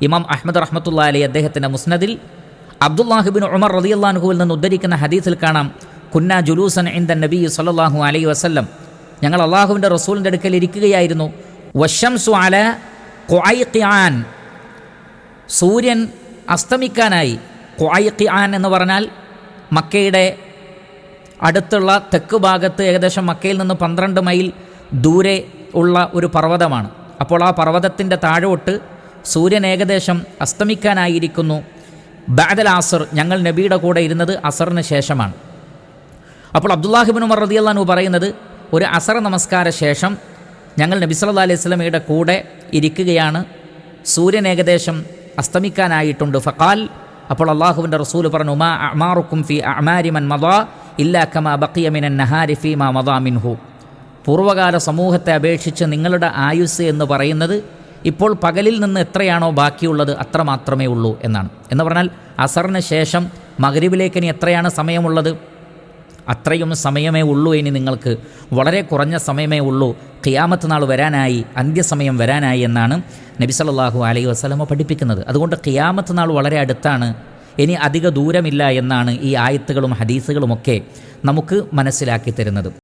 ഇമാം അഹ്മദ് റഹ്മത്തുള്ളാഹി അലൈഹി അദ്ദേഹത്തിൻ്റെ മുസ്നദിൽ അബ്ദുല്ലാഹിബ്നു ഉമർ റളിയല്ലാഹു അൻഹുവിൽ നിന്ന് ഉദ്ധരിക്കുന്ന ഹദീസിൽ കാണാം, കുന്നാ ജുലൂസൻ ഇൻദ നബി സ്വല്ലല്ലാഹു അലൈഹി വസല്ലം, ഞങ്ങൾ അള്ളാഹുവിൻ്റെ റസൂലിൻ്റെ അടുക്കൽ ഇരിക്കുകയായിരുന്നു. വശംസു അല ഖുഐഖിആൻ, സൂര്യൻ അസ്തമിക്കാനായി. ഖുഐഖിആൻ എന്ന് പറഞ്ഞാൽ മക്കയുടെ അടുത്തുള്ള തെക്ക് ഭാഗത്ത് ഏകദേശം മക്കയിൽ നിന്ന് 12 മൈൽ ദൂരെ ഉള്ള ഒരു പർവ്വതമാണ്. അപ്പോൾ ആ പർവ്വതത്തിൻ്റെ താഴോട്ട് സൂര്യൻ ഏകദേശം അസ്തമിക്കാനായിരിക്കുന്നു. ബഅദൽ അസ്ർ, ഞങ്ങൾ നബിയുടെ കൂടെ ഇരുന്നത് അസറിന് ശേഷമാണ്. അപ്പോൾ അബ്ദുല്ലാഹിബ്നു ഉമർ റളിയല്ലാഹു അൻഹു പറയുന്നത്, ഒരു അസർ നമസ്കാര ശേഷം ഞങ്ങൾ നബി സല്ലല്ലാഹു അലൈഹി വസല്ലമയുടെ കൂടെ ഇരിക്കുകയാണ്, സൂര്യൻ ഏകദേശം അസ്തമിക്കാനായിട്ടുണ്ട്. ഫഖാൽ, അപ്പോൾ അള്ളാഹുവിൻ്റെ റസൂൽ പറഞ്ഞു, മാ അഅ്മാറുക്കും ഫി അഅ്മാരി മൻ മദാ ഇല്ലാ കമാ ബഖിയ മിനൻ നഹാരി ഫീമാ മദാ മിൻഹു. പൂർവ്വകാല സമൂഹത്തെ അപേക്ഷിച്ച് നിങ്ങളുടെ ആയുസ് എന്ന് പറയുന്നത് ഇപ്പോൾ പകലിൽ നിന്ന് എത്രയാണോ ബാക്കിയുള്ളത് അത്ര മാത്രമേ ഉള്ളൂ എന്നാണ്. എന്ന് പറഞ്ഞാൽ അസറിന് ശേഷം മഗ്രിബിലേക്ക് ഇനി എത്രയാണ് സമയമുള്ളത്? അത്രയും സമയമേ ഉള്ളൂ. ഇനി നിങ്ങൾക്ക് വളരെ കുറഞ്ഞ സമയമേ ഉള്ളൂ. ഖിയാമത്ത് നാൾ വരാനായി, അന്ത്യസമയം വരാനായി എന്നാണ് നബി സല്ലല്ലാഹു അലൈഹി വസല്ലമ പഠിപ്പിക്കുന്നത്. അതുകൊണ്ട് ഖിയാമത്ത് നാൾ വളരെ അടുത്താണ്, ഇനി അധിക ദൂരമില്ല എന്നാണ് ഈ ആയത്തുകളും ഹദീസുകളുമൊക്കെ നമുക്ക് മനസ്സിലാക്കി തരുന്നത്.